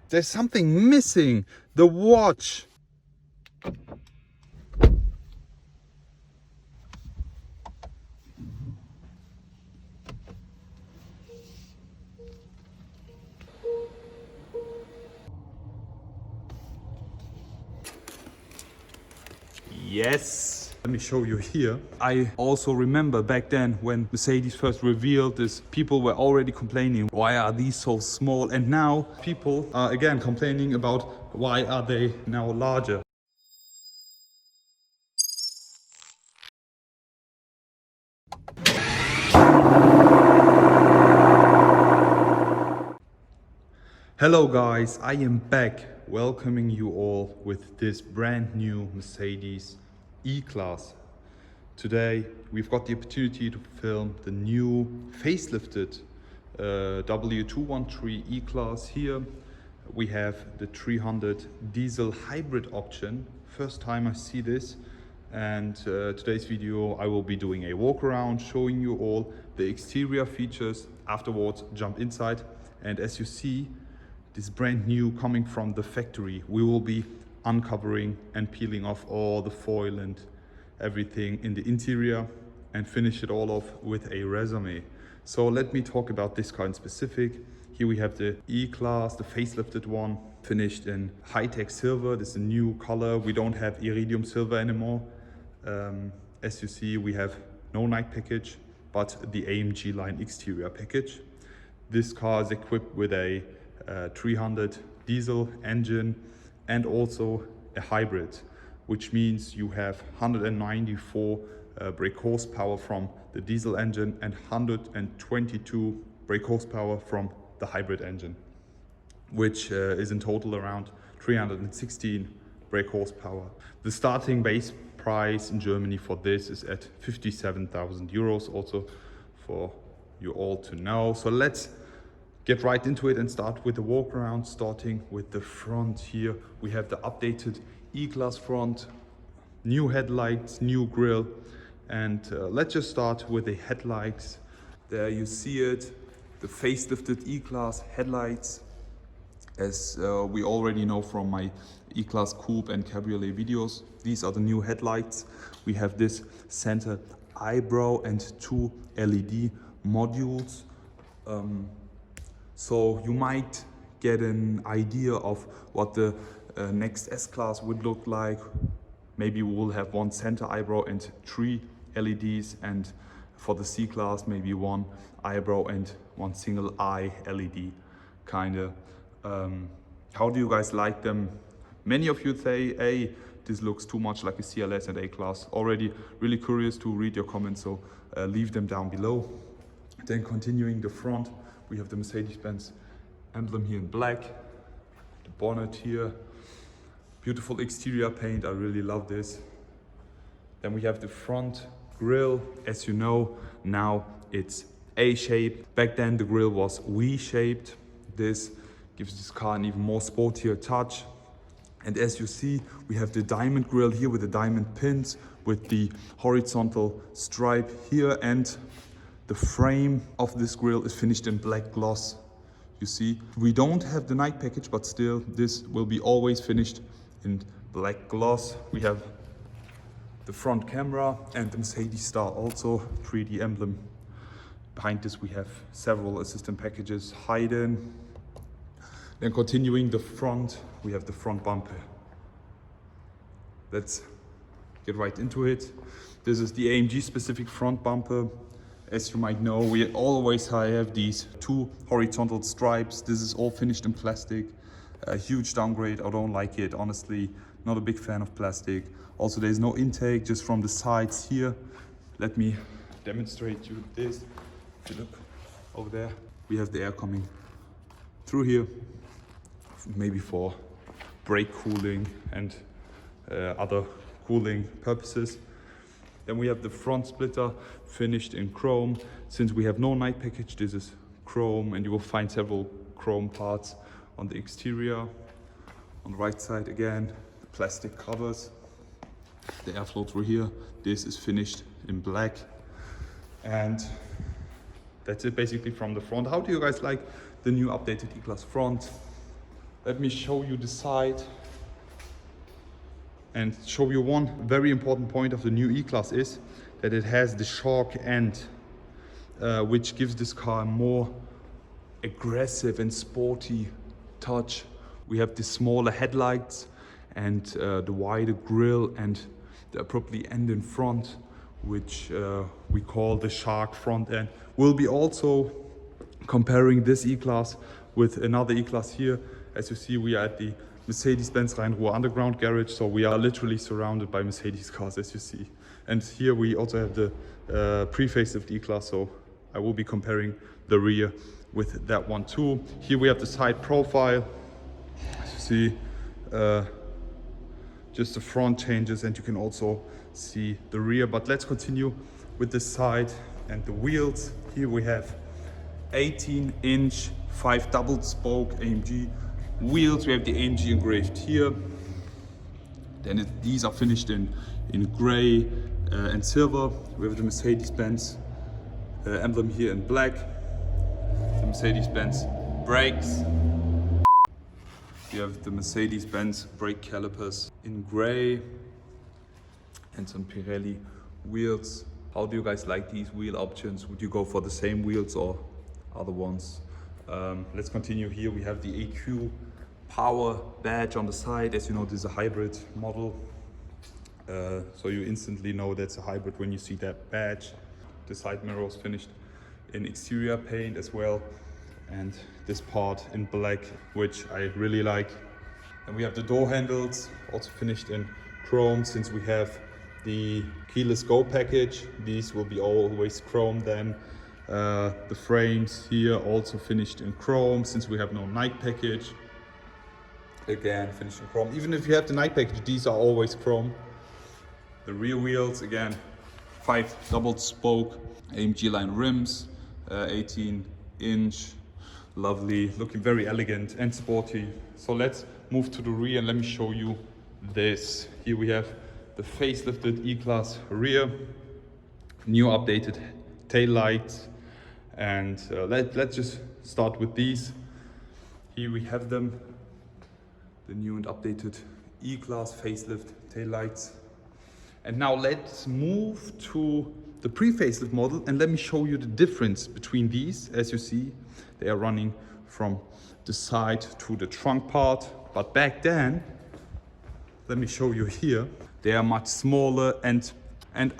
There's something missing. The watch. Yes. Let me show you here. I also remember back then when Mercedes first revealed this, people were already complaining, why are these so small? And now people are again complaining about why are they now larger. Hello guys, I am back welcoming you all with this brand new Mercedes E-Class. Today we've got the opportunity to film the new facelifted W213 E-Class here. We have the 300 diesel hybrid option. First time I see this, and today's video I will be doing a walk around showing you all the exterior features. Afterwards jump inside, and as you see, this brand new coming from the factory, we will be uncovering and peeling off all the foil and everything in the interior and finish it all off with a resume. So let me talk about this car in specific. Here we have the E-Class, the facelifted one, finished in high-tech silver. This is a new color. We don't have iridium silver anymore. As you see, we have no night package, but the AMG line exterior package. This car is equipped with a 300 diesel engine and also a hybrid, which means you have 194 brake horsepower from the diesel engine and 122 brake horsepower from the hybrid engine, which is in total around 316 brake horsepower. The starting base price in Germany for this is at 57,000 euros, also for you all to know. So let's get right into it and start with the walk around, starting with the front. Here we have the updated E-Class front, new headlights, new grille, and let's just start with the headlights. There you see it, the facelifted E-Class headlights. As we already know from my E-Class Coupe and Cabriolet videos, these are the new headlights. We have this center eyebrow and two LED modules. So you might get an idea of what the next S-Class would look like. Maybe we will have one center eyebrow and three LEDs, and for the C-Class maybe one eyebrow and one single eye LED kinda. How do you guys like them? Many of you say, hey, this looks too much like a CLS and A-Class. Already really curious to read your comments, so leave them down below. Then continuing the front, we have the Mercedes Benz emblem here in black, the bonnet here, beautiful exterior paint, I really love this. Then we have the front grille. As you know, now it's A-shaped. Back then the grille was V-shaped. This gives this car an even more sportier touch. And as you see, we have the diamond grille here with the diamond pins, with the horizontal stripe here, and the frame of this grille is finished in black gloss. You see, we don't have the night package, but still this will be always finished in black gloss. We have the front camera and the Mercedes star, also 3D emblem. Behind this we have several assistant packages hidden. Then continuing the front, we have the front bumper. Let's get right into it. This is the AMG specific front bumper. As you might know, we always have these two horizontal stripes. This is all finished in plastic. A huge downgrade, I don't like it, honestly. Not a big fan of plastic. Also, there's no intake, just from the sides here. Let me demonstrate you this. If you look over there, we have the air coming through here, maybe for brake cooling and other cooling purposes. Then we have the front splitter finished in chrome. Since we have no night package, this is chrome, and you will find several chrome parts on the exterior. On the right side again, the plastic covers, the airflow through here. This is finished in black. And that's it basically from the front. How do you guys like the new updated E-Class front? let me show you the side and show you one very important point of the new E-Class is that it has the shark end, which gives this car a more aggressive and sporty touch. We have the smaller headlights and the wider grille and the appropriate end in front, which we call the shark front end. We'll be also comparing this E-Class with another E-Class here. As you see, we are at the Mercedes Benz Rhein-Ruhr underground garage, so we are literally surrounded by Mercedes cars, as you see. And here we also have the pre-facelift E-Class, so I will be comparing the rear with that one too. Here we have the side profile. As you see, just the front changes, and you can also see the rear. But let's continue with the side and the wheels. Here we have 18-inch 5 double spoke AMG wheels. We have the AMG engraved here. Then these are finished in gray and silver. We have the Mercedes Benz emblem here in black. The Mercedes Benz brakes. We have the Mercedes Benz brake calipers in gray and some Pirelli wheels. How do you guys like these wheel options? Would you go for the same wheels or other ones? Let's continue. Here we have the AQ power badge on the side. As you know, this is a hybrid model, so you instantly know that's a hybrid when you see that badge. The side mirrors finished in exterior paint as well, and this part in black, which I really like. And we have the door handles also finished in chrome. Since we have the keyless go package, these will be always chrome. Then the frames here also finished in chrome, since we have no night package. Again, finished in chrome. Even if you have the night package, these are always chrome. The rear wheels, again, 5 double spoke AMG line rims, 18-inch, lovely, looking very elegant and sporty. So let's move to the rear and let me show you this. Here we have the facelifted E-Class rear, new updated tail lights, and let's just start with these. Here we have them, the new and updated E-Class facelift tail lights. And now let's move to the pre-facelift model and let me show you the difference between these. As you see, they are running from the side to the trunk part, but back then, let me show you here, they are much smaller. And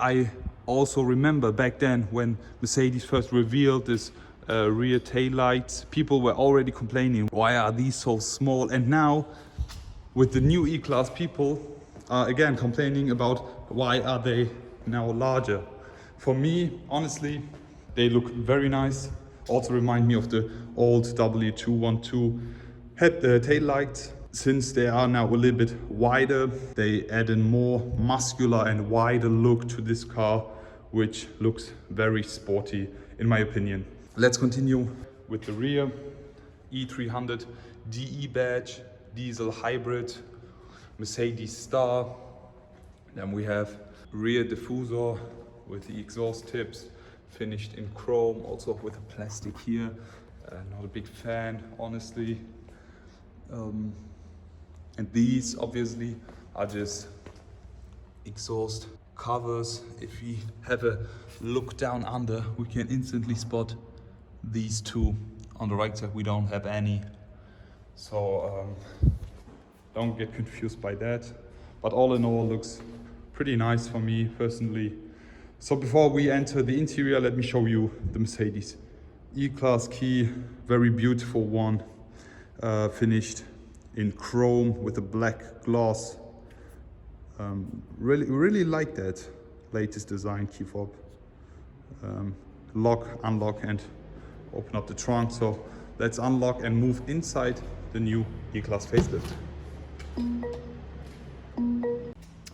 I also remember back then when Mercedes first revealed this rear tail lights, people were already complaining, why are these so small? And now with the new E-Class, people are again complaining about why are they now larger. For me, honestly, they look very nice. Also remind me of the old W212 tail lights. Since they are now a little bit wider, they add a more muscular and wider look to this car, which looks very sporty in my opinion. Let's continue with the rear. E300 DE badge, diesel hybrid, Mercedes star. Then we have rear diffuser with the exhaust tips finished in chrome, also with a plastic here. Not a big fan, honestly. And these obviously are just exhaust covers. If we have a look down under, we can instantly spot these two. On the right side we don't have any, so don't get confused by that. But all in all, looks pretty nice for me personally. So before we enter the interior, let me show you the Mercedes E-Class key. Very beautiful one, finished in chrome with a black gloss. Really like that latest design key fob. Lock, unlock, and open up the trunk. So let's unlock and move inside the new E-Class facelift.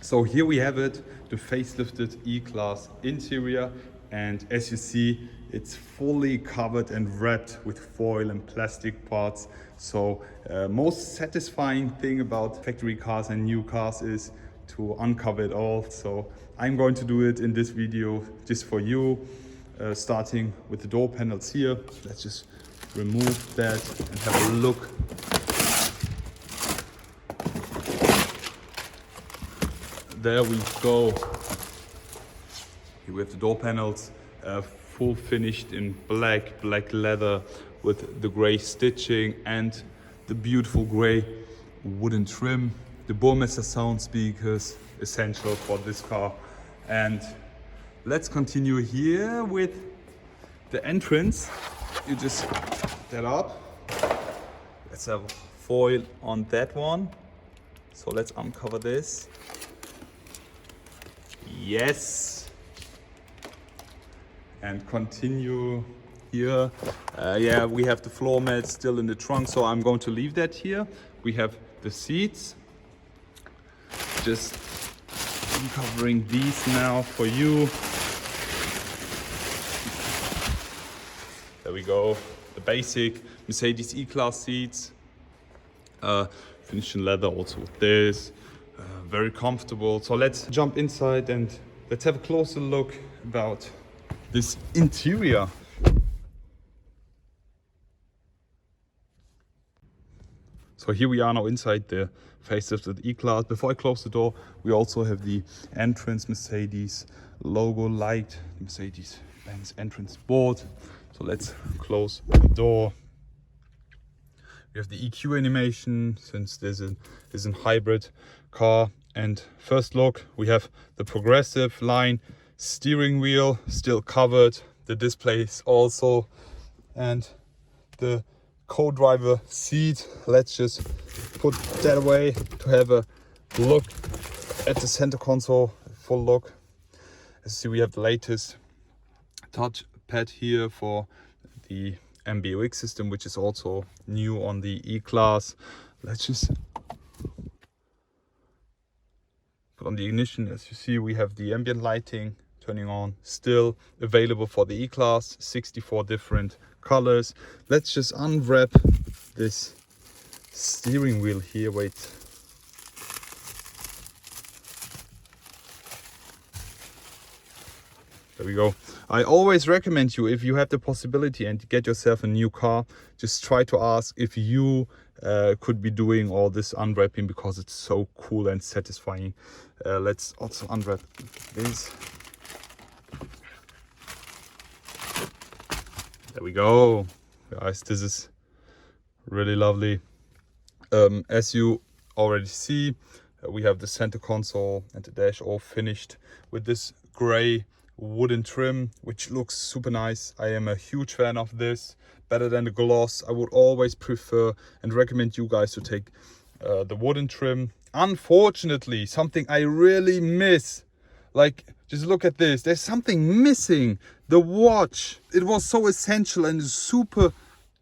So here we have it, the facelifted E-Class interior, and as you see, it's fully covered and wrapped with foil and plastic parts. So most satisfying thing about factory cars and new cars is to uncover it all. So I'm going to do it in this video just for you, starting with the door panels here. Let's just remove that and have a look there we go. Here we have the door panels, full finished in black leather with the gray stitching and the beautiful gray wooden trim. The Burmester sound speakers, essential for this car. And let's continue here with the entrance. You just put that up. Let's have foil on that one. So let's uncover this. Yes. And continue here. Yeah, we have the floor mat still in the trunk, so I'm going to leave that here. We have the seats. Just uncovering these now for you. There we go. The basic Mercedes E-Class seats. Finished in leather also with this. Very comfortable. So let's jump inside and let's have a closer look about this interior. So here we are now inside the facelifted E-Class. Before I close the door, we also have the entrance Mercedes logo light, Mercedes Benz entrance board. So let's close the door. We have the EQ animation, since this is a hybrid car. And first look, we have the progressive line steering wheel still covered, the displays also, and the co-driver seat. Let's just put that away to have a look at the center console, full look. As you see, we have the latest touch pad here for the MBUX system, which is also new on the E-Class. Let's just put on the ignition. As you see, we have the ambient lighting turning on, still available for the E-Class, 64 different colors. Let's just unwrap this steering wheel here. Wait. There we go. I always recommend you, if you have the possibility and get yourself a new car, just try to ask if you could be doing all this unwrapping, because it's so cool and satisfying. Let's also unwrap this. There we go. Guys, this is really lovely. As you already see, we have the center console and the dash all finished with this gray wooden trim, which looks super nice. I am a huge fan of this, better than the gloss. I would always prefer and recommend you guys to take the wooden trim. Unfortunately, something I really miss, like, just look at this, there's something missing. The watch, it was so essential and super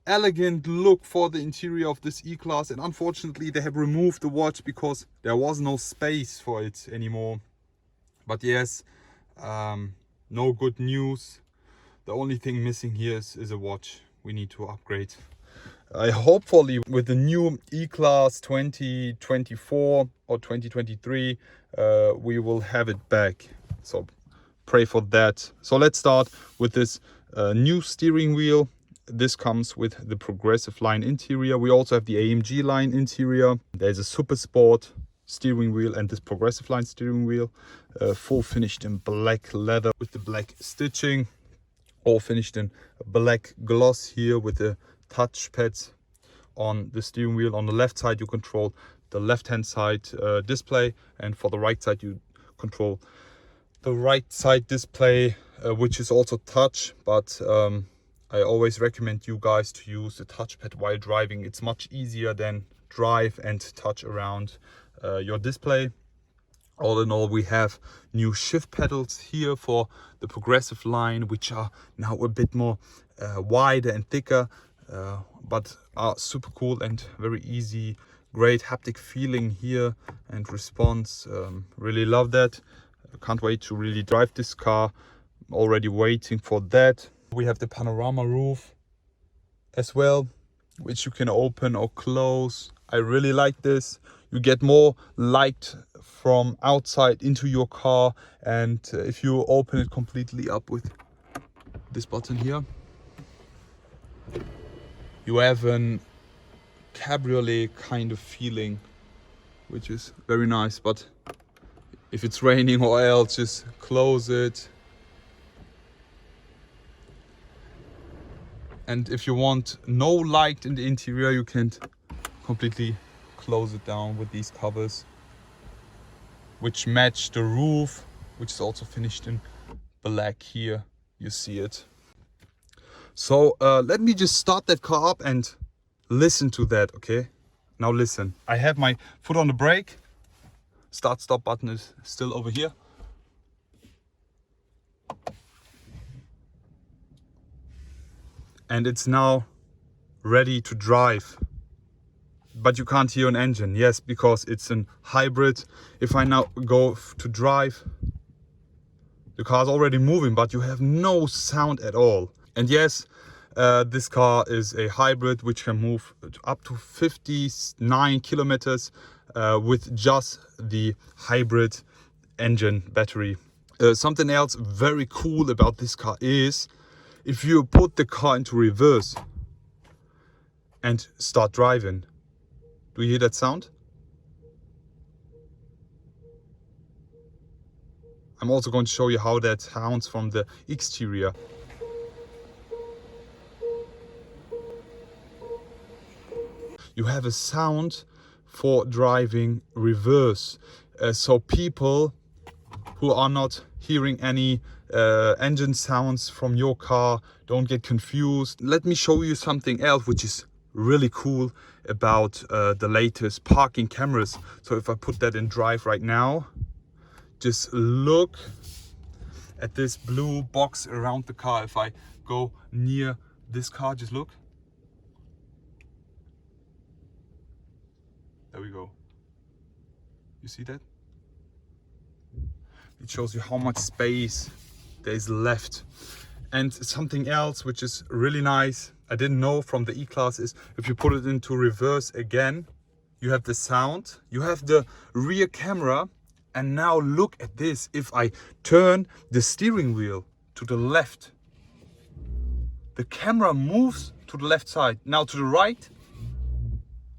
elegant look for the interior of this E-Class, and unfortunately they have removed the watch because there was no space for it anymore. But yes, no good news. The only thing missing here is a watch. We need to upgrade. Hopefully with the new E-Class 2024 or 2023, we will have it back. So pray for that. So let's start with this new steering wheel. This comes with the progressive line interior. We also have the AMG line interior. There's a super sport steering wheel and this progressive line steering wheel, full finished in black leather with the black stitching, all finished in black gloss here with the touch pads on the steering wheel. On the left side you control the left hand side display, and for the right side you control the right side display, which is also touch, but I always recommend you guys to use the touchpad while driving. It's much easier than drive and touch around your display. All in all, we have new shift pedals here for the progressive line, which are now a bit more wider and thicker, but are super cool and very easy. Great haptic feeling here and response. Really love that. Can't wait to really drive this car. Already waiting for that. We have the panorama roof as well, which you can open or close. I really like this. You get more light from outside into your car, and if you open it completely up with this button here, you have an cabriolet kind of feeling, which is very nice. But if it's raining or else, just close it. And if you want no light in the interior, you can completely close it down with these covers, which match the roof, which is also finished in black here. You see it. So let me just start that car up and listen to that, okay? Now listen. I have my foot on the brake. Start stop button is still over here. And it's now ready to drive. But you can't hear an engine. Yes, because it's a hybrid. If I now go to drive, the car's already moving, but you have no sound at all. And yes, this car is a hybrid which can move up to 59 kilometers with just the hybrid engine battery. Something else very cool about this car is if you put the car into reverse and start driving. Do you hear that sound? I'm also going to show you how that sounds from the exterior. You have a sound for driving reverse. So people who are not hearing any engine sounds from your car don't get confused. Let me show you something else which is really cool about the latest parking cameras. So if I put that in drive right now, just look at this blue box around the car. If I go near this car, just look. There we go. You see that? It shows you how much space there is left. And something else which is really nice, I didn't know from the E-Class, is if you put it into reverse again, you have the sound, you have the rear camera. And now look at this. If I turn the steering wheel to the left, the camera moves to the left side. Now to the right.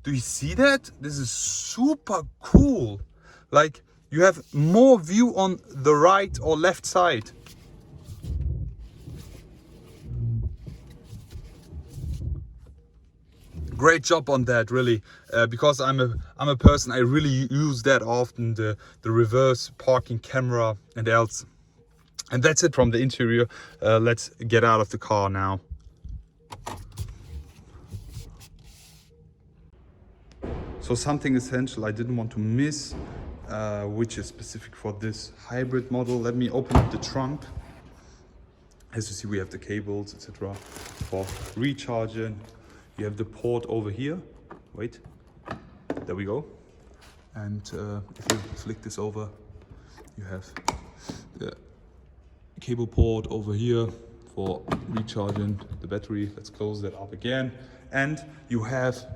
Do you see that? This is super cool. Like you have more view on the right or left side. Great job on that, really, because I'm a person, I really use that often, the reverse parking camera and else. And that's it from the interior. Let's get out of the car now. So something essential I didn't want to miss, which is specific for this hybrid model. Let me open up the trunk. As you see, we have the cables, etc. for recharging. You have the port over here. Wait, there we go. And if you flick this over, you have the cable port over here for recharging the battery. Let's close that up again. And you have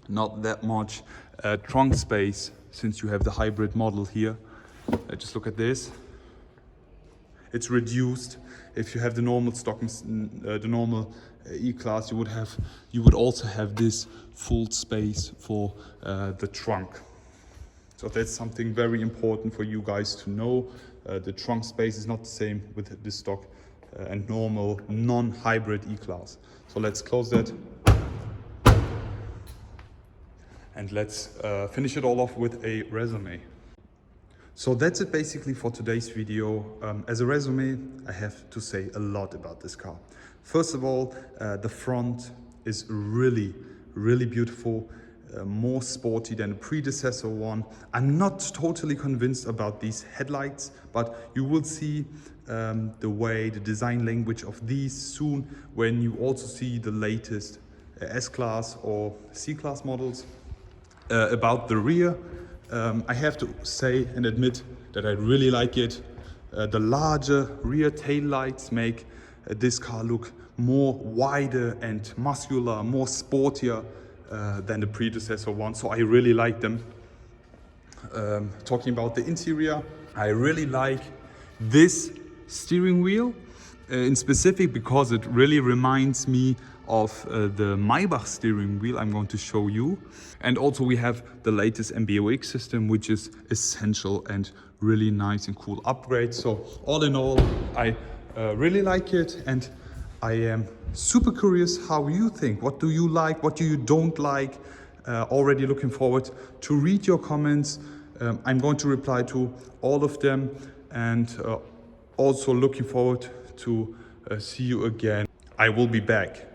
not that much trunk space since you have the hybrid model here. Just look at this. It's reduced. If you have the normal stock, the normal E-Class, you would also have this full space for the trunk. So that's something very important for you guys to know. The trunk space is not the same with the stock and normal non-hybrid E-Class. So let's close that. And let's finish it all off with a resume. So that's it basically for today's video. As a resume, I have to say a lot about this car. First of all, the front is really, really beautiful, more sporty than the predecessor one. I'm not totally convinced about these headlights, but you will see the design language of these soon when you also see the latest S-Class or C-Class models. About the rear, I have to say and admit that I really like it. The larger rear tail lights make this car look more wider and muscular, more sportier than the predecessor one. So I really like them. Talking about the interior, I really like this steering wheel. in specific because it really reminds me of the Maybach steering wheel I'm going to show you. And also we have the latest MBUX system, which is essential and really nice and cool upgrade. So all in all, I really like it, and I am super curious how you think. What do you like? What do you don't like? Already looking forward to read your comments. I'm going to reply to all of them, and also looking forward to see you again. I will be back.